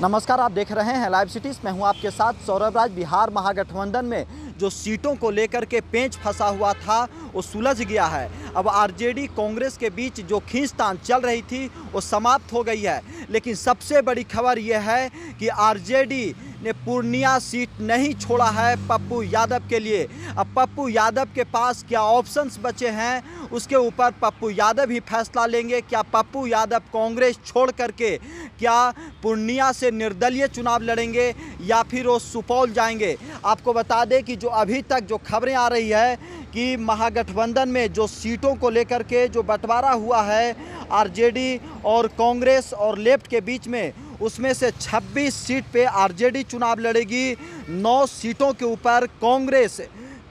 नमस्कार, आप देख रहे हैं लाइव सिटीज़। मैं हूं आपके साथ सौरभ राज। बिहार महागठबंधन में जो सीटों को लेकर के पेंच फंसा हुआ था वो सुलझ गया है। अब आरजेडी कांग्रेस के बीच जो खींचतान चल रही थी वो समाप्त हो गई है। लेकिन सबसे बड़ी खबर यह है कि आरजेडी ने पूर्णिया सीट नहीं छोड़ा है पप्पू यादव के लिए। अब पप्पू यादव के पास क्या ऑप्शंस बचे हैं उसके ऊपर पप्पू यादव ही फैसला लेंगे। क्या पप्पू यादव कांग्रेस छोड़ करके क्या पूर्णिया से निर्दलीय चुनाव लड़ेंगे या फिर वो सुपौल जाएंगे। आपको बता दें कि जो अभी तक जो खबरें आ रही है कि महागठबंधन में जो सीटों को लेकर के जो बंटवारा हुआ है आरजेडी और कांग्रेस और लेफ्ट के बीच में, उसमें से 26 सीट पे आरजेडी चुनाव लड़ेगी, 9 सीटों के ऊपर कांग्रेस,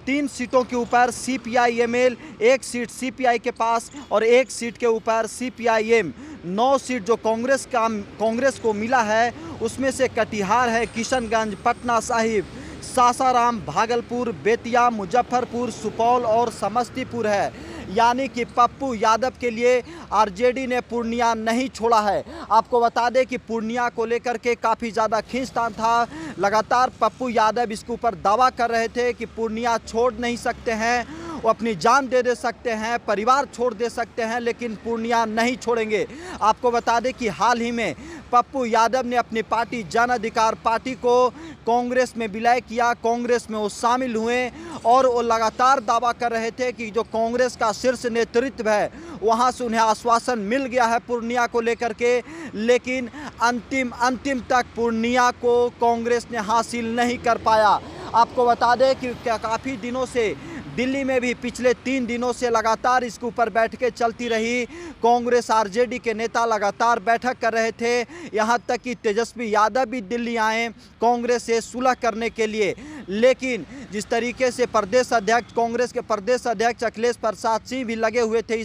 3 सीटों के ऊपर सीपीआई-एमएल, 1 सीट सीपीआई के पास और 1 सीट के ऊपर सीपीआई-एम। 9 सीट जो कांग्रेस को मिला है उसमें से कटिहार है, किशनगंज, पटना साहिब, सासाराम, भागलपुर, बेतिया, मुजफ्फरपुर, सुपौल और समस्तीपुर है। यानी कि पप्पू यादव के लिए आरजेडी ने पूर्णिया नहीं छोड़ा है। आपको बता दें कि पूर्णिया को लेकर के काफ़ी ज़्यादा खींचतान था। लगातार पप्पू यादव इसके ऊपर दावा कर रहे थे कि पूर्णिया छोड़ नहीं सकते हैं, वो अपनी जान दे सकते हैं, परिवार छोड़ दे सकते हैं, लेकिन पूर्णिया नहीं छोड़ेंगे। आपको बता दें कि हाल ही में पप्पू यादव ने अपनी पार्टी जन अधिकार पार्टी को कांग्रेस में विलय किया, कांग्रेस में वो शामिल हुए और वो लगातार दावा कर रहे थे कि जो कांग्रेस का शीर्ष नेतृत्व है वहाँ से उन्हें आश्वासन मिल गया है पूर्णिया को लेकर के, लेकिन अंतिम तक पूर्णिया को कांग्रेस ने हासिल नहीं कर पाया। आपको बता दें कि काफ़ी दिनों से दिल्ली में भी पिछले 3 दिनों से लगातार इसके ऊपर बैठकें चलती रही। कांग्रेस आरजेडी के नेता लगातार बैठक कर रहे थे, यहां तक कि तेजस्वी यादव भी दिल्ली आए कांग्रेस से सुलह करने के लिए। लेकिन जिस तरीके से प्रदेश अध्यक्ष, कांग्रेस के प्रदेश अध्यक्ष अखिलेश प्रसाद सिंह भी लगे हुए थे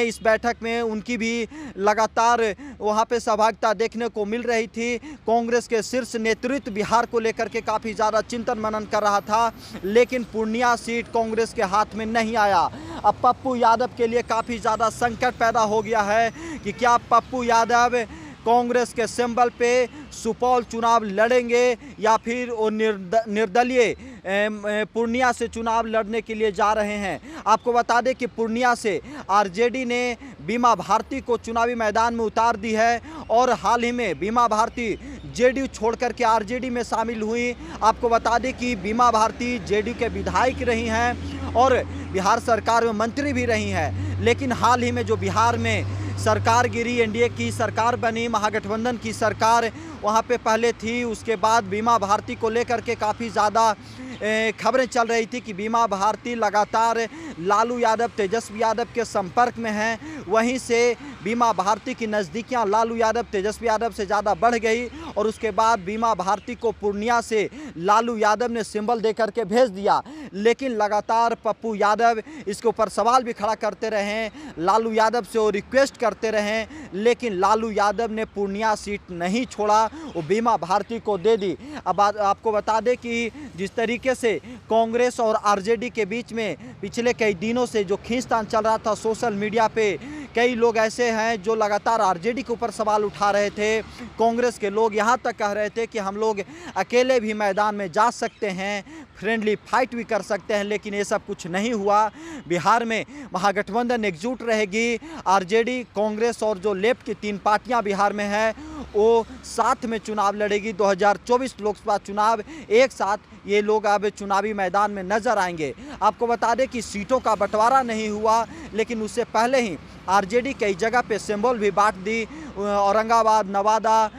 इस बैठक में उनकी भी लगातार वहां पे सहभागिता देखने को मिल रही थी। कांग्रेस के शीर्ष नेतृत्व बिहार को लेकर के काफ़ी ज़्यादा चिंतन मनन कर रहा था, लेकिन पूर्णिया सीट कांग्रेस के हाथ में नहीं आया। अब पप्पू यादव के लिए काफ़ी ज़्यादा संकट पैदा हो गया है कि क्या पप्पू यादव कांग्रेस के सिंबल पे सुपौल चुनाव लड़ेंगे या फिर वो निर्दलीय पूर्णिया से चुनाव लड़ने के लिए जा रहे हैं। आपको बता दें कि पूर्णिया से आरजेडी ने बीमा भारती को चुनावी मैदान में उतार दी है और हाल ही में बीमा भारती जेडीयू छोड़ करके आरजेडी में शामिल हुई। आपको बता दें कि बीमा भारती जेडीयू के विधायक रही हैं और बिहार सरकार में मंत्री भी रही हैं, लेकिन हाल ही में जो बिहार में सरकार गिरी, एनडीए की सरकार बनी, महागठबंधन की सरकार वहाँ पे पहले थी, उसके बाद बीमा भारती को लेकर के काफ़ी ज़्यादा खबरें चल रही थी कि बीमा भारती लगातार लालू यादव, तेजस्वी यादव के संपर्क में हैं। वहीं से बीमा भारती की नज़दीकियां लालू यादव, तेजस्वी यादव से ज़्यादा बढ़ गई और उसके बाद बीमा भारती को पूर्णिया से लालू यादव ने सिंबल दे करके भेज दिया। लेकिन लगातार पप्पू यादव इसके ऊपर सवाल भी खड़ा करते रहे, लालू यादव से वो रिक्वेस्ट करते रहे, लेकिन लालू यादव ने पूर्णिया सीट नहीं छोड़ा, वो बीमा भारती को दे दी। अब आपको बता दें कि जिस तरीके से कांग्रेस और आरजेडी के बीच में पिछले कई दिनों से जो खींचतान चल रहा था सोशल मीडिया पे, कई लोग ऐसे हैं जो लगातार आरजेडी के ऊपर सवाल उठा रहे थे। कांग्रेस के लोग यहाँ तक कह रहे थे कि हम लोग अकेले भी मैदान में जा सकते हैं, फ्रेंडली फाइट भी कर सकते हैं, लेकिन ये सब कुछ नहीं हुआ। बिहार में महागठबंधन एकजुट रहेगी, आरजेडी, कांग्रेस और जो लेफ्ट की 3 पार्टियां बिहार में हैं वो साथ में चुनाव लड़ेगी। 2024 लोकसभा चुनाव एक साथ ये लोग अब चुनावी मैदान में नजर आएंगे। आपको बता दें कि सीटों का बंटवारा नहीं हुआ, लेकिन उससे पहले ही आरजेडी कई जगह पे सिंबल भी बांट दी। औरंगाबाद, नवादा,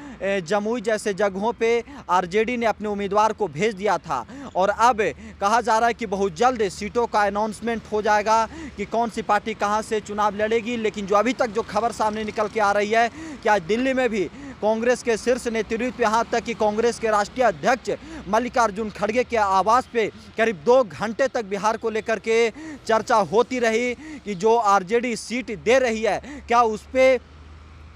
जमुई जैसे जगहों पे आरजेडी ने अपने उम्मीदवार को भेज दिया था और अब कहा जा रहा है कि बहुत जल्द सीटों का अनाउंसमेंट हो जाएगा कि कौन सी पार्टी कहां से चुनाव लड़ेगी। लेकिन जो अभी तक जो खबर सामने निकल के आ रही है कि आज दिल्ली में भी कांग्रेस के शीर्ष नेतृत्व, यहाँ तक कि कांग्रेस के राष्ट्रीय अध्यक्ष मल्लिकार्जुन खड़गे के आवास पे करीब 2 घंटे तक बिहार को लेकर के चर्चा होती रही कि जो आरजेडी सीट दे रही है क्या उस पर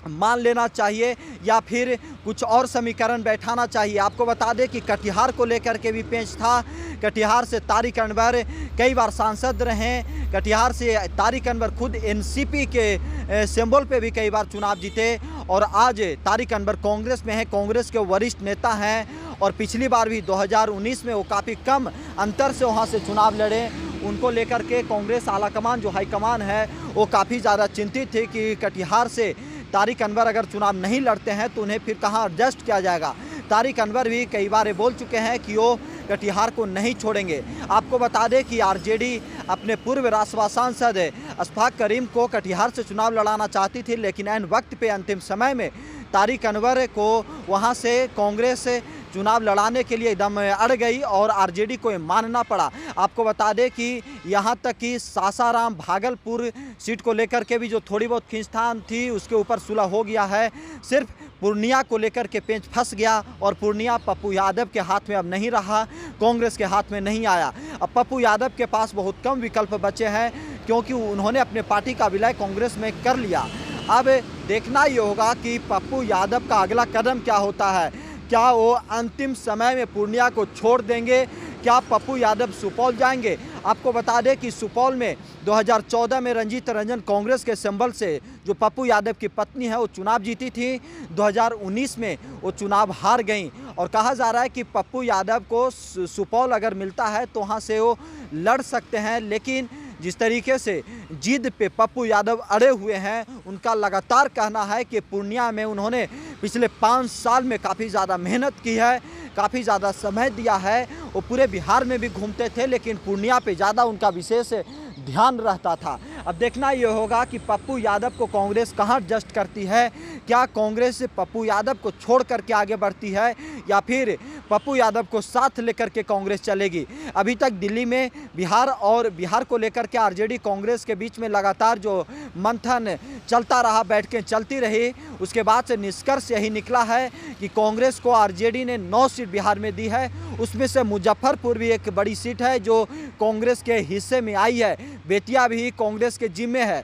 मान लेना चाहिए या फिर कुछ और समीकरण बैठाना चाहिए। आपको बता दें कि कटिहार को लेकर के भी पेंच था। कटिहार से तारिक अनवर कई बार सांसद रहे। कटिहार से तारिक अनवर खुद एनसीपी के सिंबल पे भी कई बार चुनाव जीते और आज तारिक अनवर कांग्रेस में है, कांग्रेस के वरिष्ठ नेता हैं और पिछली बार भी 2019 में वो काफ़ी कम अंतर से वहाँ से चुनाव लड़े। उनको लेकर के कांग्रेस आलाकमान जो हाईकमान है वो काफ़ी ज़्यादा चिंतित थी कि कटिहार से तारिक अनवर अगर चुनाव नहीं लड़ते हैं तो उन्हें फिर कहाँ एडजस्ट किया जाएगा। तारिक अनवर भी कई बार बोल चुके हैं कि वो कटिहार को नहीं छोड़ेंगे। आपको बता दें कि आरजेडी अपने पूर्व राज्यसभा सांसद अशफाक करीम को कटिहार से चुनाव लड़ाना चाहती थी, लेकिन ऐन वक्त पे अंतिम समय में तारिक अनवर को वहां से कांग्रेस चुनाव लड़ाने के लिए एकदम अड़ गई और आरजेडी को मानना पड़ा। आपको बता दें कि यहां तक कि सासाराम भागलपुर सीट को लेकर के भी जो थोड़ी बहुत खींचतान थी उसके ऊपर सुलह हो गया है। सिर्फ पूर्णिया को लेकर के पेंच फंस गया और पूर्णिया पप्पू यादव के हाथ में अब नहीं रहा, कांग्रेस के हाथ में नहीं आया। अब पप्पू यादव के पास बहुत कम विकल्प बचे हैं क्योंकि उन्होंने अपने पार्टी का विलय कांग्रेस में कर लिया। अब देखना ये होगा कि पप्पू यादव का अगला कदम क्या होता है। क्या वो अंतिम समय में पूर्णिया को छोड़ देंगे? क्या पप्पू यादव सुपौल जाएंगे? आपको बता दें कि सुपौल में 2014 में रंजीत रंजन कांग्रेस के सिंबल से जो पप्पू यादव की पत्नी है वो चुनाव जीती थी। 2019 में वो चुनाव हार गई और कहा जा रहा है कि पप्पू यादव को सुपौल अगर मिलता है तो वहाँ से वो लड़ सकते हैं। लेकिन जिस तरीके से जिद पे पप्पू यादव अड़े हुए हैं, उनका लगातार कहना है कि पूर्णिया में उन्होंने पिछले 5 साल में काफ़ी ज़्यादा मेहनत की है, काफ़ी ज़्यादा समय दिया है। वो पूरे बिहार में भी घूमते थे लेकिन पूर्णिया पे ज़्यादा उनका विशेष ध्यान रहता था। अब देखना ये होगा कि पप्पू यादव को कांग्रेस कहाँ एडजस्ट करती है। क्या कांग्रेस पप्पू यादव को छोड़ करके आगे बढ़ती है या फिर पप्पू यादव को साथ लेकर के कांग्रेस चलेगी। अभी तक दिल्ली में बिहार को लेकर के आरजेडी कांग्रेस के बीच में लगातार जो मंथन चलता रहा, बैठकें चलती रही, उसके बाद से निष्कर्ष यही निकला है कि कांग्रेस को आरजेडी ने 9 सीट बिहार में दी है। उसमें से मुजफ्फरपुर भी एक बड़ी सीट है जो कांग्रेस के हिस्से में आई है। बेतिया भी कांग्रेस के जिम्मे है।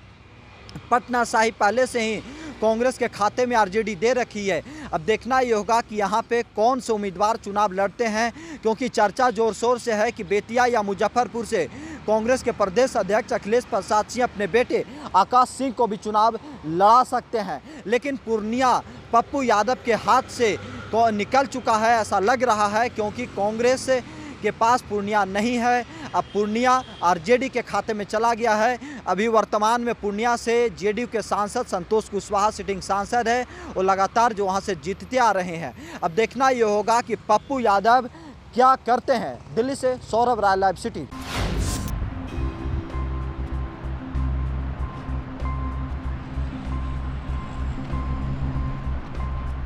पटना साहिब पहले से ही कांग्रेस के खाते में आरजेडी दे रखी है। अब देखना ये होगा कि यहाँ पे कौन से उम्मीदवार चुनाव लड़ते हैं, क्योंकि चर्चा जोर शोर से है कि बेतिया या मुजफ्फरपुर से कांग्रेस के प्रदेश अध्यक्ष अखिलेश प्रसाद सिंह अपने बेटे आकाश सिंह को भी चुनाव लड़ा सकते हैं। लेकिन पूर्णिया पप्पू यादव के हाथ से तो निकल चुका है ऐसा लग रहा है, क्योंकि कांग्रेस के पास पूर्णिया नहीं है। अब पूर्णिया आरजेडी के खाते में चला गया है। अभी वर्तमान में पूर्णिया से जेडीयू के सांसद संतोष कुशवाहा सिटिंग सांसद है, वो लगातार जो वहाँ से जीतते आ रहे हैं। अब देखना ये होगा कि पप्पू यादव क्या करते हैं। दिल्ली से सौरभ राय, लाइव सिटी।